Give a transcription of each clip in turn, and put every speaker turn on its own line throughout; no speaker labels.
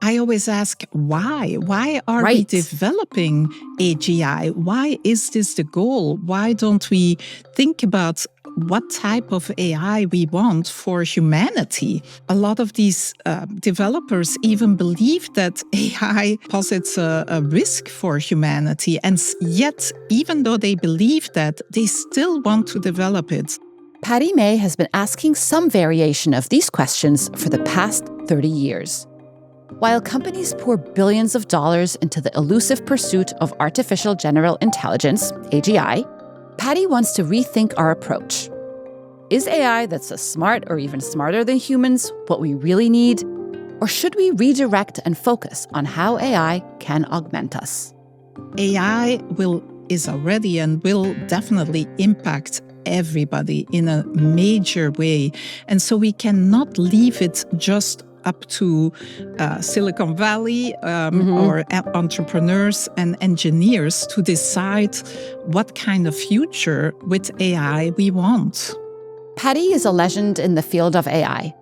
I always ask, why? Why are we developing AGI? Why is this the goal? Why don't we think about what type of AI we want for humanity? A lot of these developers even believe that AI posits a risk for humanity. And yet, even though they believe that, they still want to develop it.
Pattie Maes has been asking some variation of these questions for the past 30 years. While companies pour billions of dollars into the elusive pursuit of artificial general intelligence, AGI, Pattie wants to rethink our approach. Is AI that's as smart or even smarter than humans what we really need? Or should we redirect and focus on how AI can augment us?
AI is already and will definitely impact everybody in a major way. And so we cannot leave it just up to Silicon Valley or entrepreneurs and engineers to decide what kind of future with AI we want.
Pattie is a legend in the field of AI.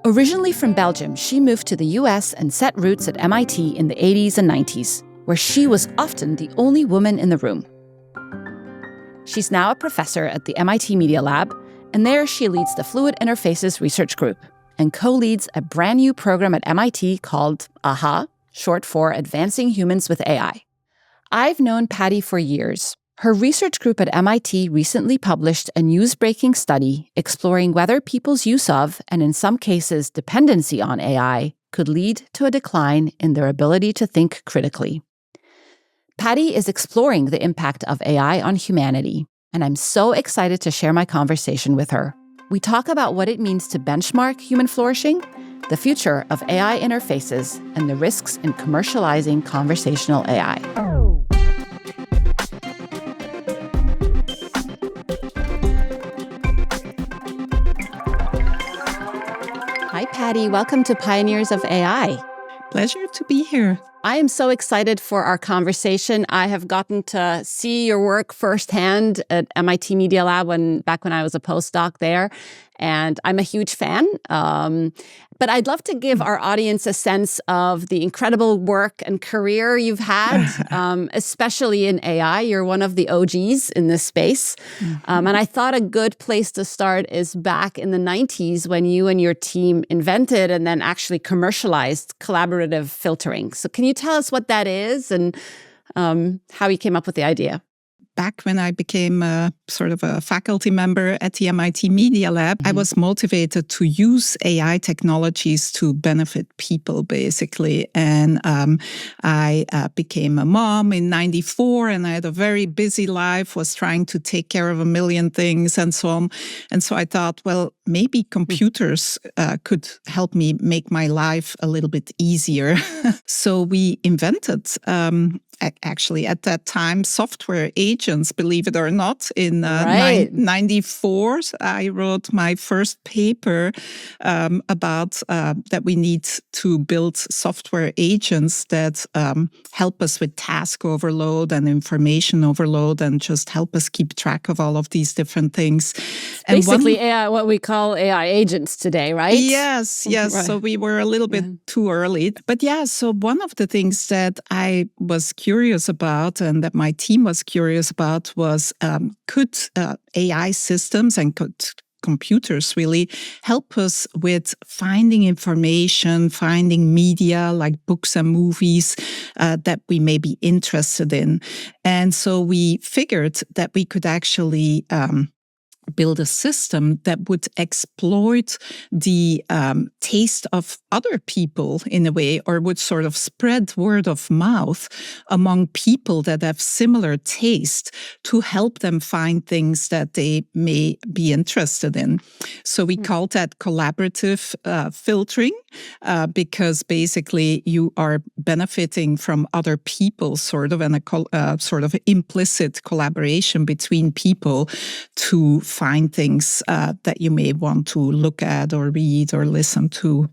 Originally from Belgium, she moved to the US and set roots at MIT in the 80s and 90s, where she was often the only woman in the room. She's now a professor at the MIT Media Lab, and there she leads the Fluid Interfaces Research Group and co-leads a brand new program at MIT called AHA, short for Advancing Humans with AI. I've known Pattie for years. Her research group at MIT recently published a news-breaking study exploring whether people's use of, and in some cases dependency on AI, could lead to a decline in their ability to think critically. Pattie is exploring the impact of AI on humanity, and I'm so excited to share my conversation with her. We talk about what it means to benchmark human flourishing, the future of AI interfaces, and the risks in commercializing conversational AI. Hi, Pattie. Welcome to Pioneers of AI.
Pleasure to be here.
I am so excited for our conversation. I have gotten to see your work firsthand at MIT Media Lab back when I was a postdoc there, and I'm a huge fan. But I'd love to give our audience a sense of the incredible work and career you've had, especially in AI. You're one of the OGs in this space. And I thought a good place to start is back in the 90s when you and your team invented and then actually commercialized collaborative filtering. So can you tell us what that is and how you came up with the idea?
Back when I became sort of a faculty member at the MIT Media Lab, I was motivated to use AI technologies to benefit people, basically. And I became a mom in '94, and I had a very busy life, was trying to take care of a million things and so on. And so I thought, well, maybe computers could help me make my life a little bit easier. So we invented actually, at that time, software agents, believe it or not. In 94, I wrote my first paper about that we need to build software agents that help us with task overload and information overload and just help us keep track of all of these different things. And
basically, AI, what we call AI agents today, right?
Yes. Right. So we were a little bit too early. But yeah, so one of the things that I was curious about and that my team was curious about was could AI systems and could computers really help us with finding information, finding media like books and movies that we may be interested in. And so we figured that we could actually build a system that would exploit the taste of other people in a way, or would sort of spread word of mouth among people that have similar taste to help them find things that they may be interested in. So we called that collaborative filtering because basically you are benefiting from other people, sort of, and a sort of implicit collaboration between people to find things that you may want to look at or read or listen to.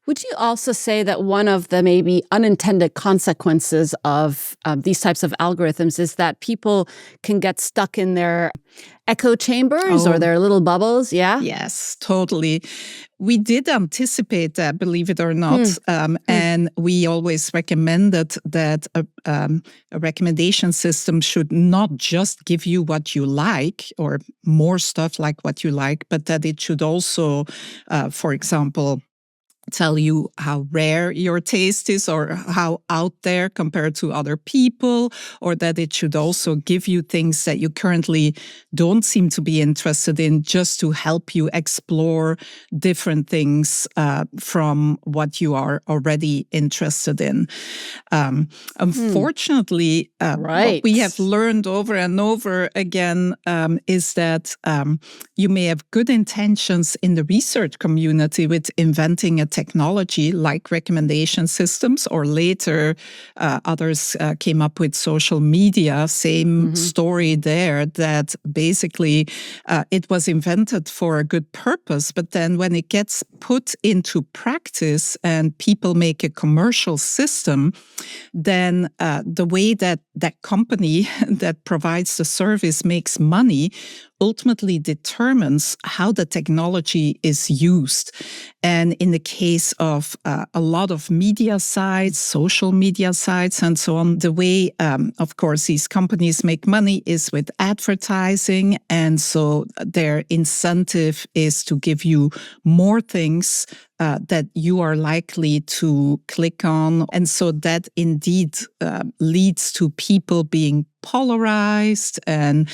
Would you also say that one of the maybe unintended consequences of these types of algorithms is that people can get stuck in their echo chambers or their little bubbles? Yeah?
Yes, totally. We did anticipate that, believe it or not. And we always recommended that a recommendation system should not just give you what you like or more stuff like what you like, but that it should also, for example, tell you how rare your taste is or how out there compared to other people, or that it should also give you things that you currently don't seem to be interested in, just to help you explore different things from what you are already interested in. Unfortunately, what we have learned over and over again is that you may have good intentions in the research community with inventing a technology like recommendation systems, or later others came up with social media. Same story there, that basically it was invented for a good purpose, but then when it gets put into practice and people make a commercial system, then the way that that company that provides the service makes money ultimately determines how the technology is used. And in the case of a lot of media sites, social media sites, and so on, the way, of course, these companies make money is with advertising. And so their incentive is to give you more things that you are likely to click on. And so that indeed leads to people being polarized and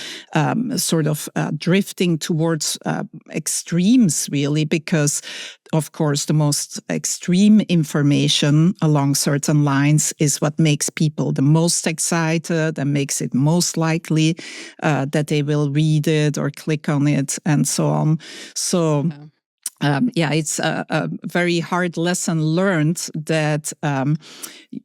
sort of drifting towards extremes, really, because, of course, the most extreme information along certain lines is what makes people the most excited and makes it most likely that they will read it or click on it and so on. So it's a very hard lesson learned that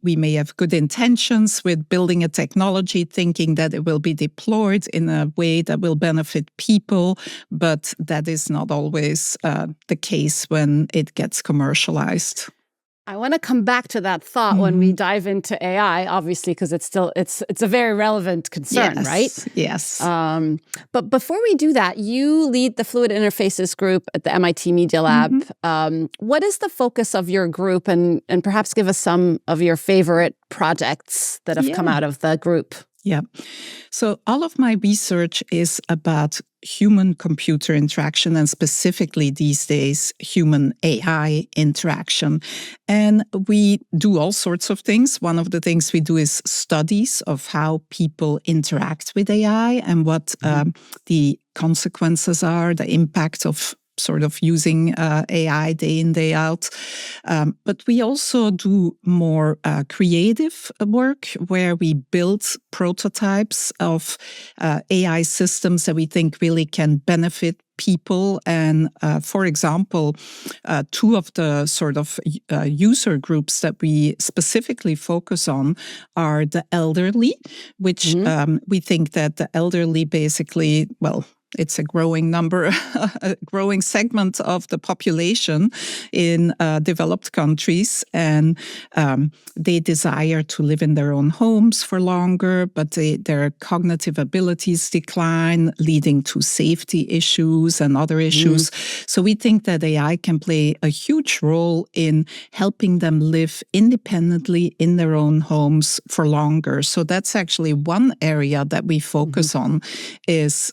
we may have good intentions with building a technology, thinking that it will be deployed in a way that will benefit people, but that is not always the case when it gets commercialized.
I want to come back to that thought when we dive into AI, obviously, because it's a very relevant concern, right?
Yes.
But before we do that, you lead the Fluid Interfaces group at the MIT Media Lab. What is the focus of your group, and perhaps give us some of your favorite projects that have come out of the group?
Yeah. So all of my research is about human-computer interaction, and specifically these days, human-AI interaction. And we do all sorts of things. One of the things we do is studies of how people interact with AI and what the consequences are, the impact of sort of using AI day in, day out. But we also do more creative work where we build prototypes of AI systems that we think really can benefit people. And for example, two of the sort of user groups that we specifically focus on are the elderly, which we think that the elderly basically, well, it's a growing number, a growing segment of the population in developed countries. And they desire to live in their own homes for longer, but their cognitive abilities decline, leading to safety issues and other issues. So we think that AI can play a huge role in helping them live independently in their own homes for longer. So that's actually one area that we focus on, is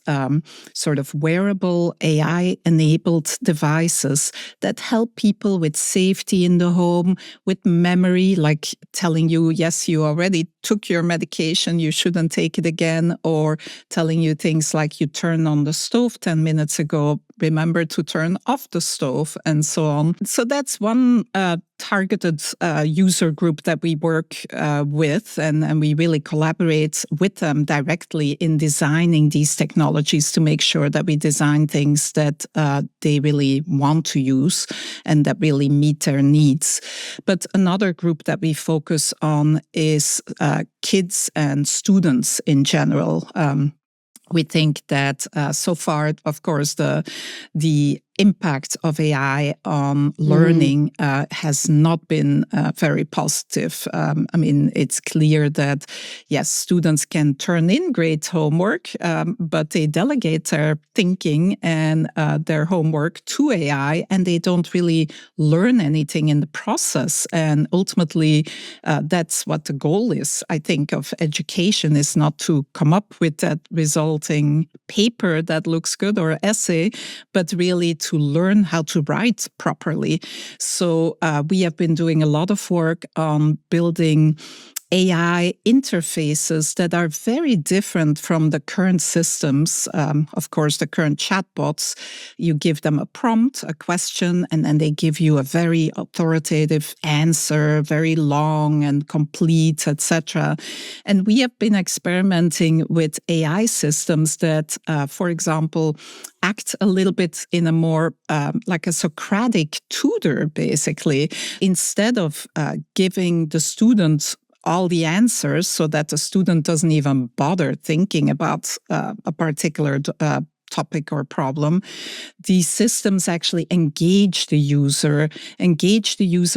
sort of wearable AI-enabled devices that help people with safety in the home, with memory, like telling you, yes, you already took your medication, you shouldn't take it again, or telling you things like you turned on the stove 10 minutes ago, remember to turn off the stove, and so on. So that's one targeted user group that we work with, and we really collaborate with them directly in designing these technologies to make sure that we design things that they really want to use and that really meet their needs. But another group that we focus on is kids and students in general. We think that so far, of course, the impact of AI on learning has not been very positive. I mean, it's clear that, yes, students can turn in great homework, but they delegate their thinking and their homework to AI, and they don't really learn anything in the process. And ultimately, that's what the goal is, I think, of education, is not to come up with that resulting paper that looks good or essay, but really to learn how to write properly. So we have been doing a lot of work on building AI interfaces that are very different from the current systems. Of course, the current chatbots, you give them a prompt, a question, and then they give you a very authoritative answer, very long and complete, etc. And we have been experimenting with AI systems that, for example, act a little bit in a more like a Socratic tutor, basically. Instead of giving the student all the answers so that the student doesn't even bother thinking about a particular topic or problem, these systems actually engage the user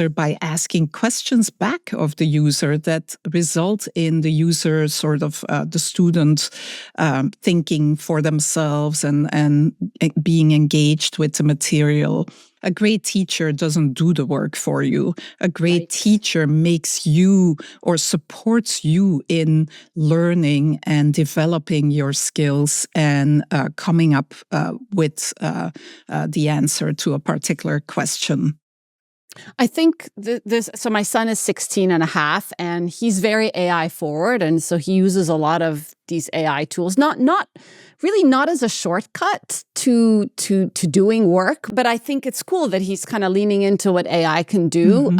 by asking questions back of the user that result in the user sort of the student thinking for themselves and being engaged with the material. A great teacher doesn't do the work for you. A great teacher makes you or supports you in learning and developing your skills and coming up with the answer to a particular question.
I think so my son is 16 and a half, and he's very AI forward. And so he uses a lot of these AI tools, not as a shortcut to doing work. But I think it's cool that he's kind of leaning into what AI can do.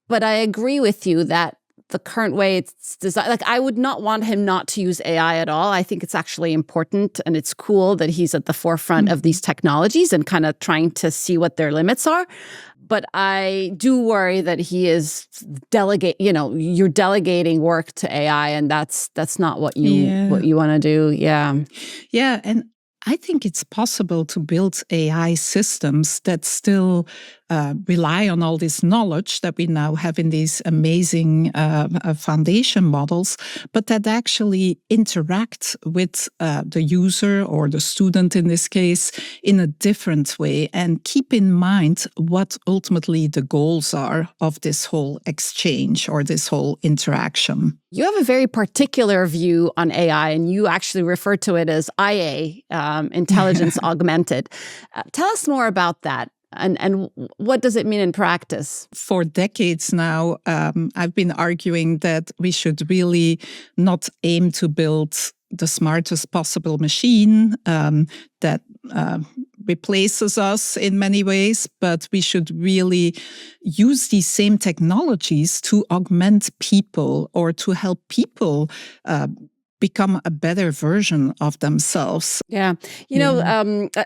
But I agree with you that the current way it's designed, like, I would not want him not to use AI at all. I think it's actually important, and it's cool that he's at the forefront of these technologies and kind of trying to see what their limits are. But I do worry that he is you're delegating work to AI, and that's not what you want to do. Yeah.
Yeah. And I think it's possible to build AI systems that still rely on all this knowledge that we now have in these amazing foundation models, but that actually interact with the user or the student in this case in a different way, and keep in mind what ultimately the goals are of this whole exchange or this whole interaction.
You have a very particular view on AI, and you actually refer to it as IA, intelligence augmented. Tell us more about that. And what does it mean in practice?
For decades now, I've been arguing that we should really not aim to build the smartest possible machine that replaces us in many ways, but we should really use these same technologies to augment people or to help people become a better version of themselves.
Yeah.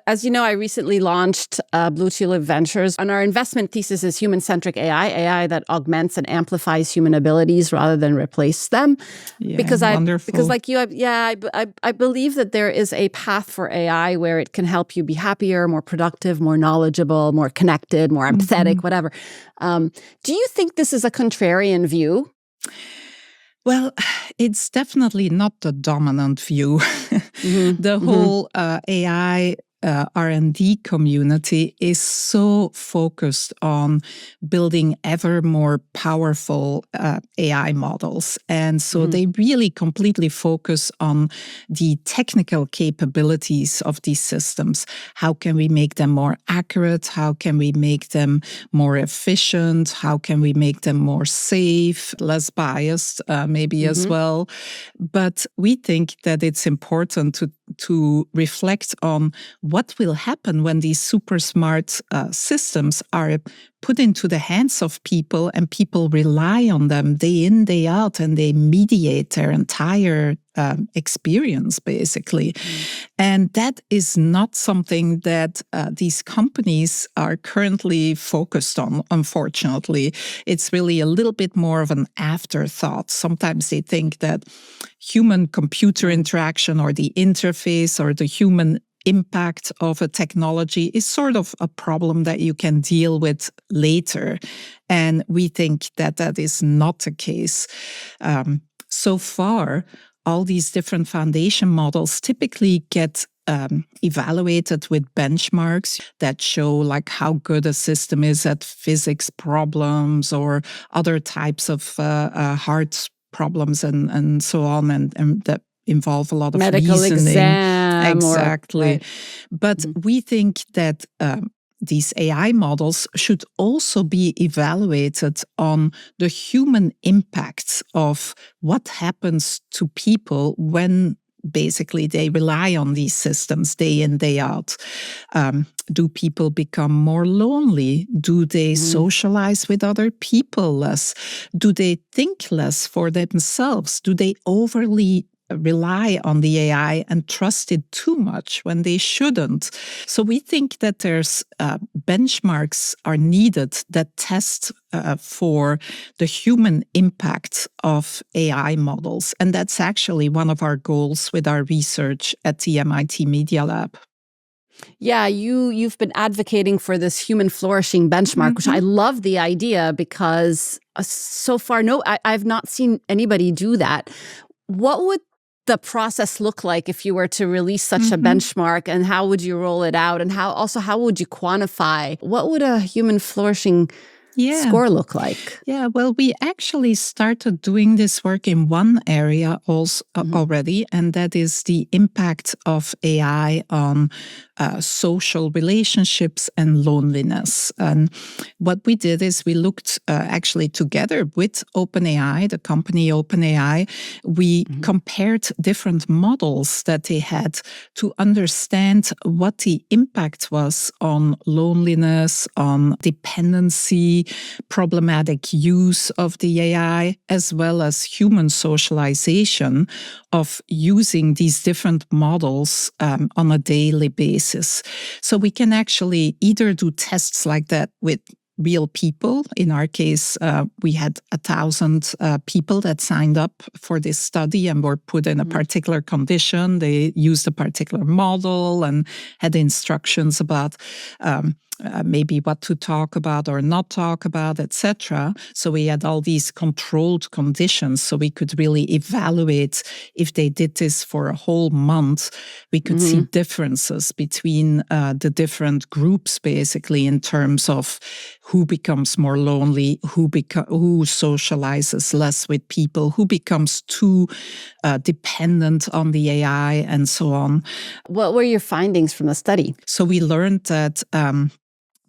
As you know, I recently launched Blue Tulip Ventures, and our investment thesis is human-centric AI that augments and amplifies human abilities rather than replace them.
Yeah,
because
wonderful.
Like you, I believe that there is a path for AI where it can help you be happier, more productive, more knowledgeable, more connected, more empathetic, whatever. Do you think this is a contrarian view?
Well, it's definitely not the dominant view. The whole AI R&D community is so focused on building ever more powerful AI models. And so they really completely focus on the technical capabilities of these systems. How can we make them more accurate? How can we make them more efficient? How can we make them more safe, less biased, maybe as well? But we think that it's important to reflect on what will happen when these super smart systems are put into the hands of people and people rely on them day in, day out, and they mediate their entire experience, basically. And that is not something that these companies are currently focused on, unfortunately. It's really a little bit more of an afterthought. Sometimes they think that human-computer interaction or the interface or the human impact of a technology is sort of a problem that you can deal with later. And we think that that is not the case. So far, all these different foundation models typically get evaluated with benchmarks that show like how good a system is at physics problems or other types of hard problems and so on, and that involve a lot of
medical
reasoning.
Exam.
Exactly.
Right.
But we think that these AI models should also be evaluated on the human impacts of what happens to people when basically they rely on these systems day in, day out. Do people become more lonely? Do they socialize with other people less? Do they think less for themselves? Do they overly rely on the AI and trust it too much when they shouldn't? So we think that there's benchmarks are needed that test for the human impact of AI models. And that's actually one of our goals with our research at the MIT Media Lab.
Yeah, you've been advocating for this human flourishing benchmark, which I love the idea because so far, I've not seen anybody do that. What would the process look like if you were to release such a benchmark, and how would you roll it out, and how would you quantify? What would a human flourishing score look like?
Yeah, well, we actually started doing this work in one area also already, and that is the impact of AI on social relationships and loneliness. And what we did is we looked actually together with OpenAI, the company OpenAI. We compared different models that they had to understand what the impact was on loneliness, on dependency, problematic use of the AI, as well as human socialization of using these different models on a daily basis. So we can actually either do tests like that with real people. In our case, we had 1,000 people that signed up for this study and were put in a particular condition. They used a particular model and had instructions about maybe what to talk about or not talk about, etc. So we had all these controlled conditions, so we could really evaluate if they did this for a whole month. We could see differences between the different groups, basically, in terms of who becomes more lonely, who socializes less with people, who becomes too dependent on the AI, and so on.
What were your findings from the study?
So we learned that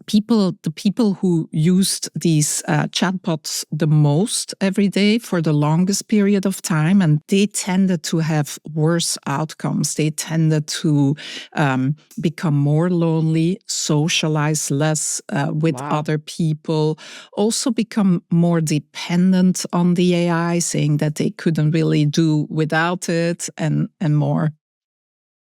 the people who used these chatbots the most every day for the longest period of time, and they tended to have worse outcomes. They tended to become more lonely, socialize less with other people, also become more dependent on the AI, saying that they couldn't really do without it, and more.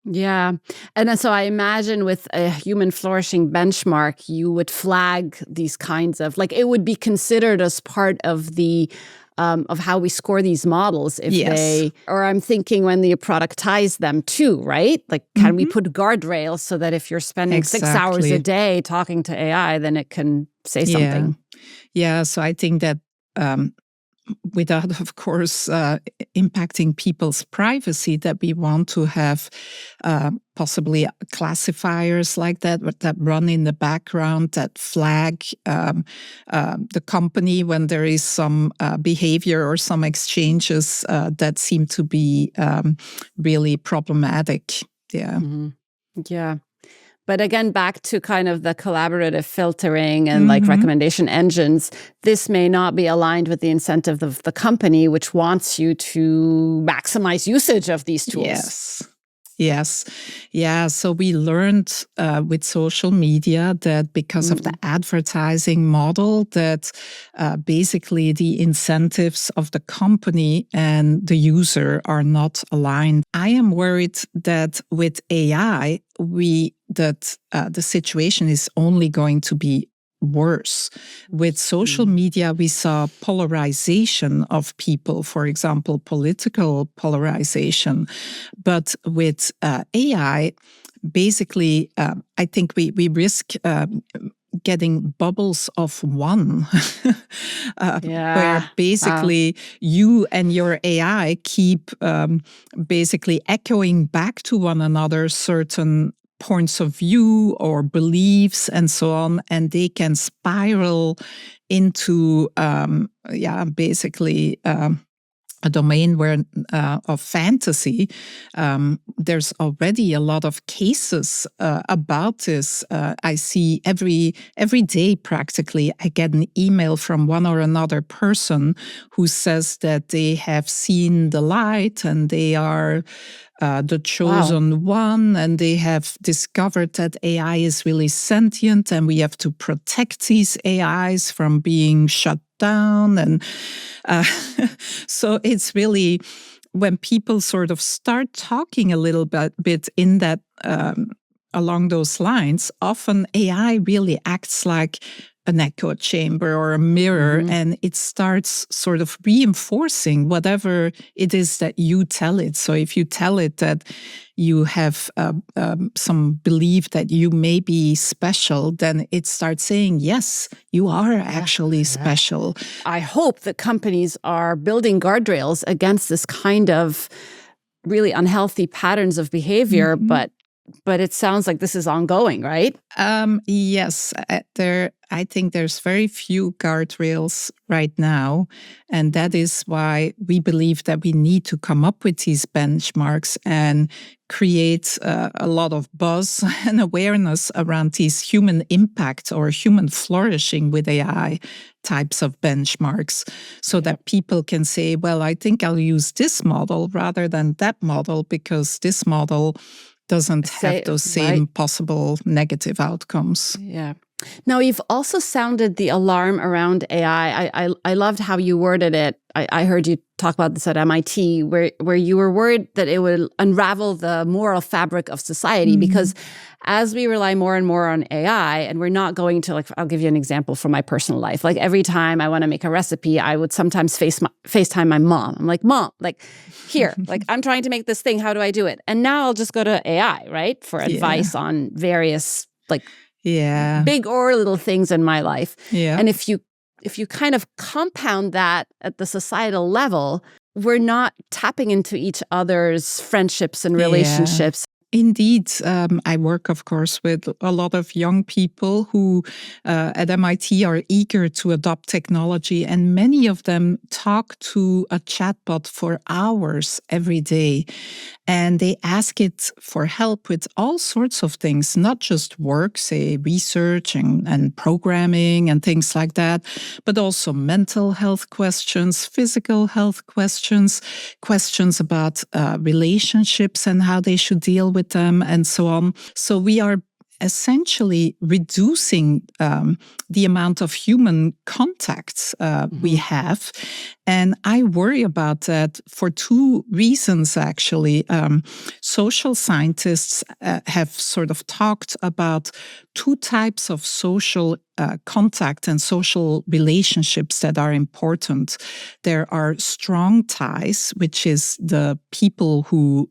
Yeah. And so I imagine with a human flourishing benchmark, you would flag these kinds of, like, it would be considered as part of the of how we score these models if they, or I'm thinking when you productize them too, right? Like, can we put guardrails so that if you're spending 6 hours a day talking to AI, then it can say something?
Yeah. So I think that without, of course, impacting people's privacy, that we want to have possibly classifiers like that run in the background that flag the company when there is some behavior or some exchanges that seem to be really problematic. Yeah.
Yeah. But again, back to kind of the collaborative filtering and like recommendation engines, this may not be aligned with the incentive of the company, which wants you to maximize usage of these tools.
Yes. Yeah. So we learned with social media that because of the advertising model, that basically the incentives of the company and the user are not aligned. I am worried that with AI, the situation is only going to be worse. With social media, we saw polarization of people, for example, political polarization. But with AI, basically, I think we risk getting bubbles of one, where basically you and your AI keep basically echoing back to one another certain points of view or beliefs and so on, and they can spiral into, basically a domain where of fantasy. There's already a lot of cases about this. I see every day practically. I get an email from one or another person who says that they have seen the light and they are the chosen one, and they have discovered that AI is really sentient, and we have to protect these AIs from being shut down. And so it's really, when people sort of start talking a little bit in that along those lines, often AI really acts like an echo chamber or a mirror, and it starts sort of reinforcing whatever it is that you tell it. So if you tell it that you have some belief that you may be special, then it starts saying, yes, you are actually special.
I hope that companies are building guardrails against this kind of really unhealthy patterns of behavior, but it sounds like this is ongoing, right?
Yes, I think there's very few guardrails right now, and that is why we believe that we need to come up with these benchmarks and create a lot of buzz and awareness around these human impact or human flourishing with AI types of benchmarks, so that people can say, well, I think I'll use this model rather than that model because this model doesn't have those same possible negative outcomes.
Yeah. Now, you've also sounded the alarm around AI. I loved how you worded it. I heard you talk about this at MIT, where you were worried that it would unravel the moral fabric of society, because as we rely more and more on AI, and we're not going to, like, I'll give you an example from my personal life. Like, every time I want to make a recipe, I would sometimes FaceTime my mom. I'm like, Mom, like, here, like, I'm trying to make this thing. How do I do it? And now I'll just go to AI, right, for advice on various, like, big or little things in my life. And if you kind of compound that at the societal level, we're not tapping into each other's friendships and relationships.
Indeed. I work, of course, with a lot of young people who at MIT are eager to adopt technology, and many of them talk to a chatbot for hours every day. And they ask it for help with all sorts of things, not just work, say research and programming and things like that, but also mental health questions, physical health questions, questions about relationships and how they should deal with them, and so on. So we are essentially reducing the amount of human contacts we have. And I worry about that for two reasons, actually. Social scientists have sort of talked about two types of social contact and social relationships that are important. There are strong ties, which is the people who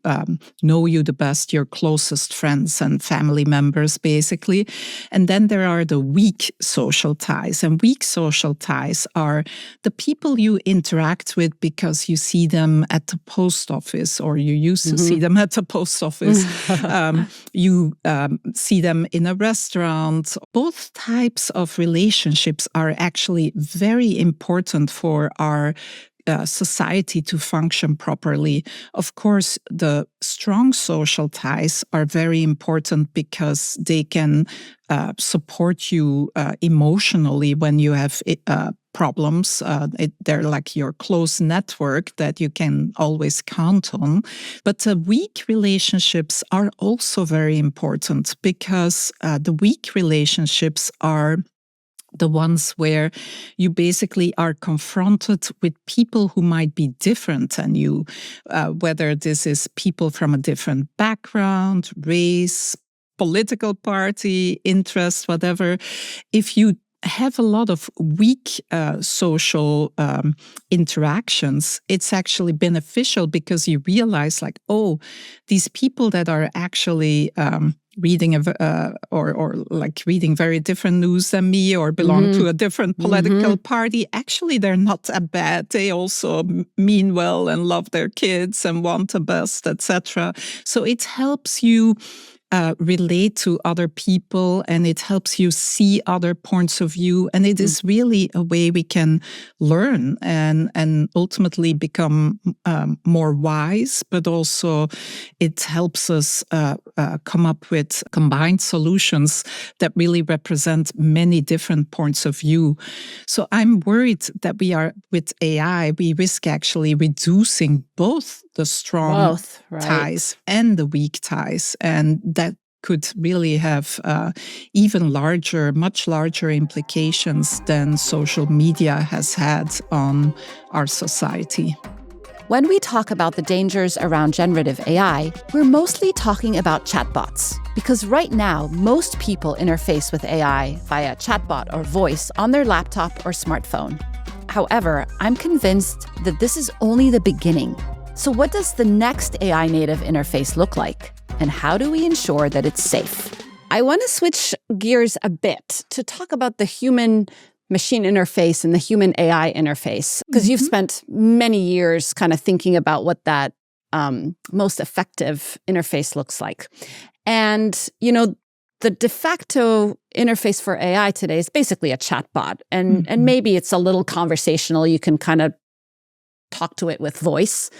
know you the best, your closest friends and family members, basically. And then there are the weak social ties. And weak social ties are the people you interact with because you see them at the post office, or you used to see them at the post office. You see them in a restaurant. Both types of relationships are actually very important for our society to function properly. Of course, the strong social ties are very important because they can support you emotionally when you have problems. They're like your close network that you can always count on. But weak relationships are also very important because the weak relationships are the ones where you basically are confronted with people who might be different than you, whether this is people from a different background, race, political party, interest, whatever. If you have a lot of weak social interactions, it's actually beneficial because you realize, like, oh, these people that are actually reading or like reading very different news than me or belong to a different political party. Actually, they're not that bad. They also mean well and love their kids and want the best, etc. So it helps you relate to other people, and it helps you see other points of view. And it is really a way we can learn and ultimately become more wise, but also it helps us come up with combined solutions that really represent many different points of view. So I'm worried that with AI, we risk actually reducing both the strong ties and the weak ties. And that could really have much larger implications than social media has had on our society.
When we talk about the dangers around generative AI, we're mostly talking about chatbots. Because right now, most people interface with AI via chatbot or voice on their laptop or smartphone. However, I'm convinced that this is only the beginning. So what does the next AI native interface look like? And how do we ensure that it's safe? I want to switch gears a bit to talk about the human-machine interface and the human-AI interface, because you've spent many years kind of thinking about what that most effective interface looks like. And, the de facto interface for AI today is basically a chatbot. And maybe it's a little conversational. You can kind of talk to it with voice.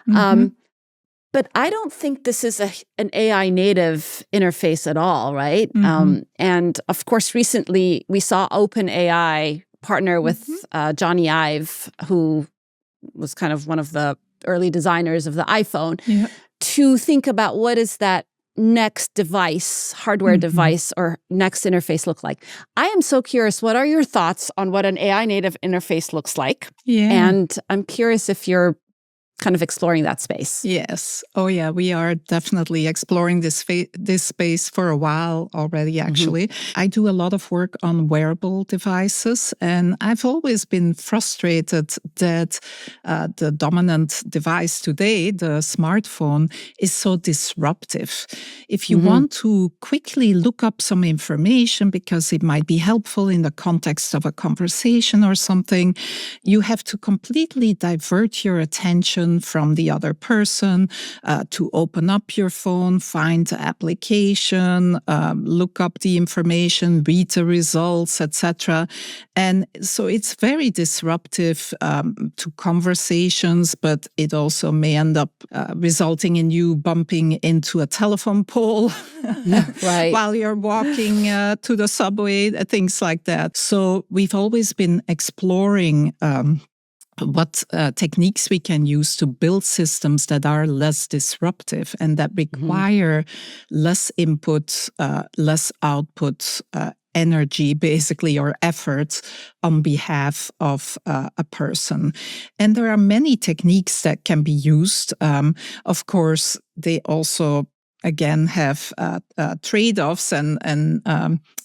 But I don't think this is an AI native interface at all, right? And of course, recently we saw OpenAI partner with Johnny Ive, who was kind of one of the early designers of the iPhone, to think about what is that next device, hardware device, or next interface look like. I am so curious, what are your thoughts on what an AI native interface looks like? And I'm curious if you're kind of exploring that space.
Yes. Oh, yeah. We are definitely exploring this space for a while already, actually. I do a lot of work on wearable devices, and I've always been frustrated that the dominant device today, the smartphone, is so disruptive. If you want to quickly look up some information because it might be helpful in the context of a conversation or something, you have to completely divert your attention from the other person to open up your phone, find the application, look up the information, read the results, etc. And so it's very disruptive to conversations, but it also may end up resulting in you bumping into a telephone pole while you're walking to the subway, things like that. So we've always been exploring what techniques we can use to build systems that are less disruptive and that require less input, less output, energy, basically, or effort on behalf of a person. And there are many techniques that can be used. Of course, they also again have trade-offs and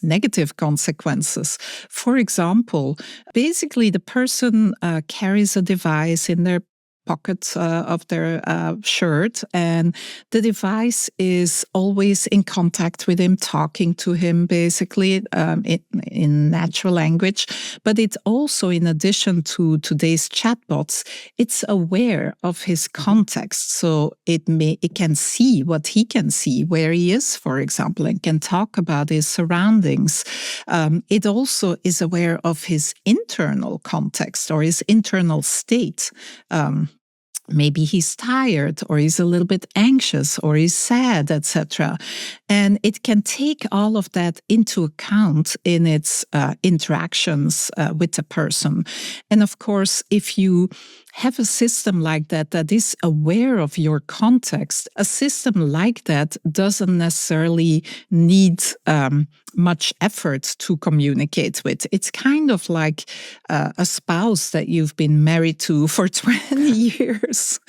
negative consequences. For example, basically the person carries a device in their pocket of their shirt, and the device is always in contact with him, talking to him, basically in natural language. But it's also, in addition to today's chatbots, it's aware of his context. So it can see what he can see, where he is, for example, and can talk about his surroundings. It also is aware of his internal context or his internal state. Maybe he's tired, or he's a little bit anxious, or he's sad, etc. And it can take all of that into account in its interactions with the person. And of course, if you have a system like that that is aware of your context, a system like that doesn't necessarily need much effort to communicate with. It's kind of like a spouse that you've been married to for 20 years,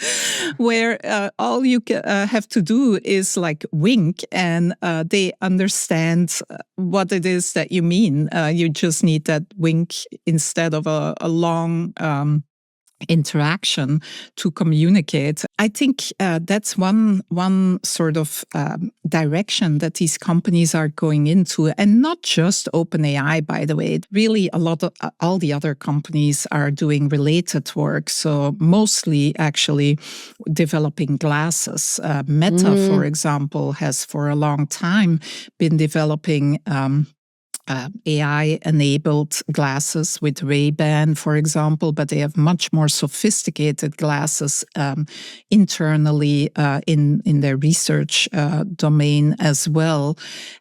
where all you have to do is like wink, and they understand what it is that you mean. You just need that wink instead of a long interaction to communicate. I think that's one sort of direction that these companies are going into, and not just OpenAI, by the way. Really, a lot of all the other companies are doing related work. So mostly, actually, developing glasses. Meta, for example, has for a long time been developing AI-enabled glasses with Ray-Ban, for example, but they have much more sophisticated glasses internally in their research domain as well.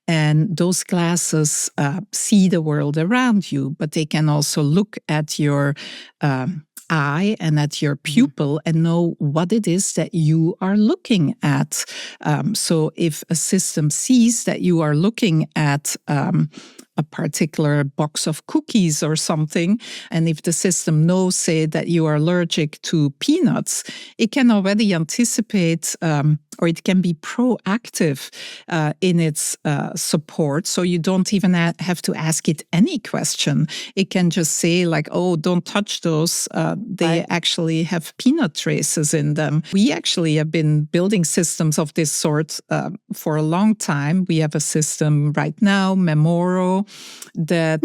And those glasses see the world around you, but they can also look at your eye and at your pupil and know what it is that you are looking at. So if a system sees that you are looking at a particular box of cookies or something, and if the system knows, say, that you are allergic to peanuts, it can already anticipate or it can be proactive in its support. So you don't even have to ask it any question. It can just say like, oh, don't touch those. They actually have peanut traces in them. We actually have been building systems of this sort for a long time. We have a system right now, Memoro, that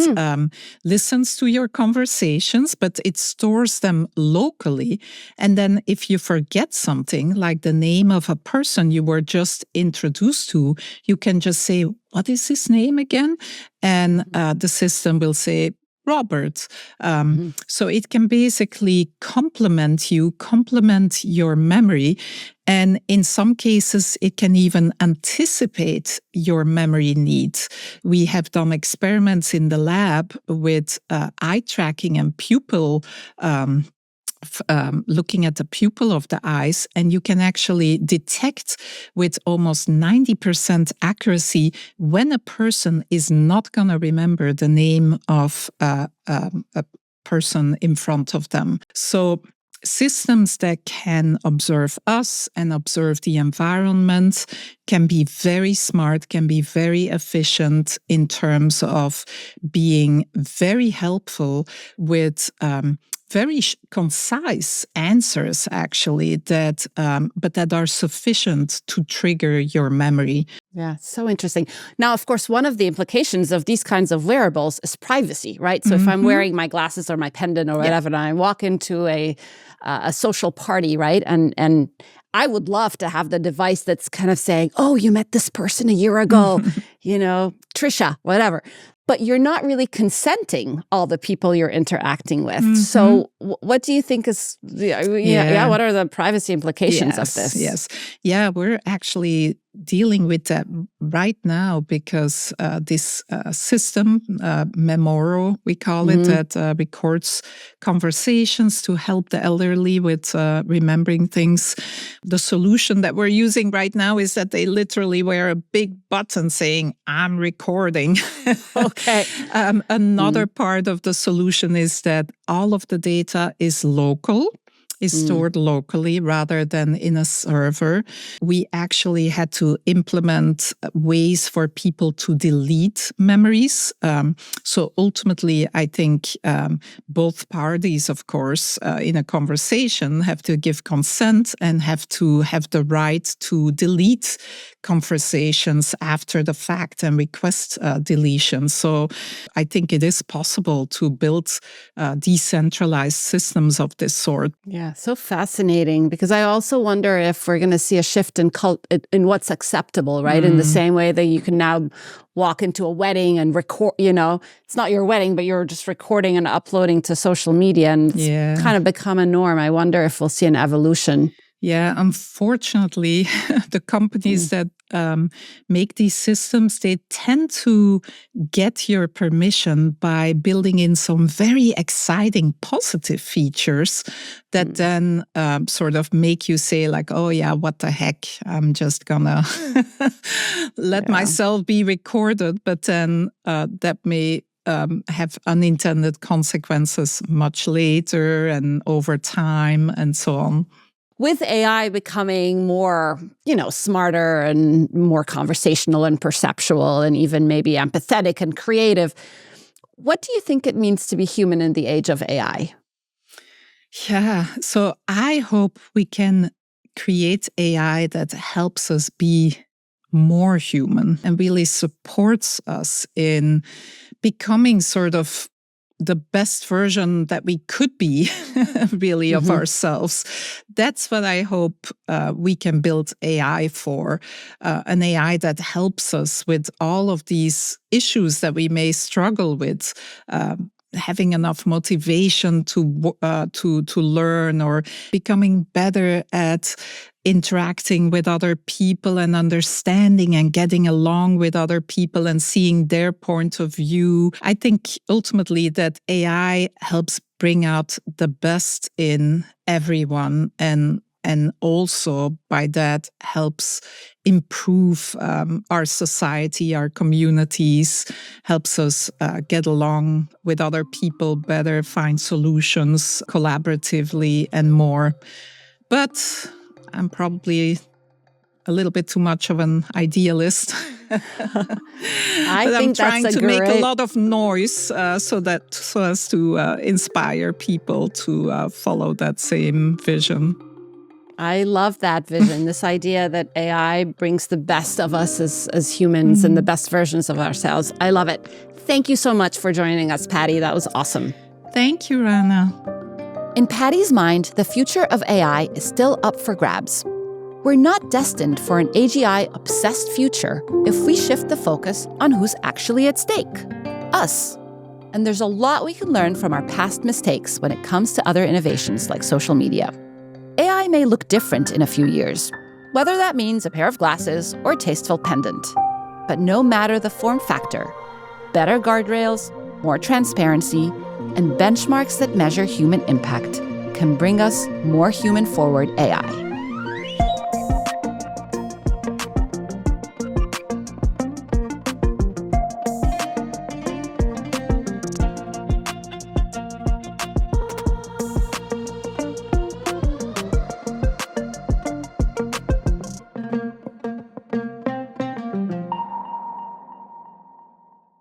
listens to your conversations, but it stores them locally. And then if you forget something, like the name of a person you were just introduced to, you can just say, what is his name again? And the system will say, Robert. So it can basically complement your memory. And in some cases, it can even anticipate your memory needs. We have done experiments in the lab with eye tracking and pupil looking at the pupil of the eyes, and you can actually detect with almost 90% accuracy when a person is not going to remember the name of a person in front of them. So systems that can observe us and observe the environment can be very smart, can be very efficient in terms of being very helpful with very concise answers, actually, that but that are sufficient to trigger your memory.
Yeah, so interesting. Now, of course, one of the implications of these kinds of wearables is privacy, right? So if I'm wearing my glasses or my pendant or whatever, and I walk into a social party, right? And I would love to have the device that's kind of saying, oh, you met this person a year ago, you know, Trisha, whatever. But you're not really consenting all the people you're interacting with. So what do you think is, what are the privacy implications of this?
Yes. Yeah, we're actually dealing with that right now because this system, Memoro, we call it, that records conversations to help the elderly with remembering things. The solution that we're using right now is that they literally wear a big button saying, I'm recording.
Okay.
Another part of the solution is that all of the data is local. Is stored locally rather than in a server. We actually had to implement ways for people to delete memories. So ultimately, I think both parties, of course, in a conversation have to give consent and have to have the right to delete conversations after the fact and request deletion. So I think it is possible to build decentralized systems of this sort.
Yeah, so fascinating, because I also wonder if we're going to see a shift in what's acceptable, right? In the same way that you can now walk into a wedding and record, you know, it's not your wedding, but you're just recording and uploading to social media, and it's kind of become a norm. I wonder if we'll see an evolution.
Yeah, unfortunately, the companies that make these systems, they tend to get your permission by building in some very exciting positive features that then sort of make you say like, oh yeah, what the heck, I'm just gonna let myself be recorded. But then that may have unintended consequences much later and over time and so on.
With AI becoming more, you know, smarter and more conversational and perceptual and even maybe empathetic and creative, what do you think it means to be human in the age of AI?
Yeah. So I hope we can create AI that helps us be more human and really supports us in becoming sort of the best version that we could be, really, of ourselves. That's what I hope we can build AI for, an AI that helps us with all of these issues that we may struggle with. Having enough motivation to learn, or becoming better at interacting with other people and understanding and getting along with other people and seeing their point of view. I think ultimately that AI helps bring out the best in everyone, and also by that helps improve our society, our communities, helps us get along with other people better, find solutions collaboratively and more. But I'm probably a little bit too much of an idealist. But I'm trying to make a lot of noise so as to inspire people to follow that same vision.
I love that vision, this idea that AI brings the best of us as humans and the best versions of ourselves. I love it. Thank you so much for joining us, Pattie. That was awesome.
Thank you, Rana.
In Pattie's mind, the future of AI is still up for grabs. We're not destined for an AGI-obsessed future if we shift the focus on who's actually at stake, us. And there's a lot we can learn from our past mistakes when it comes to other innovations like social media. AI may look different in a few years, whether that means a pair of glasses or a tasteful pendant. But no matter the form factor, better guardrails, more transparency, and benchmarks that measure human impact can bring us more human-forward AI.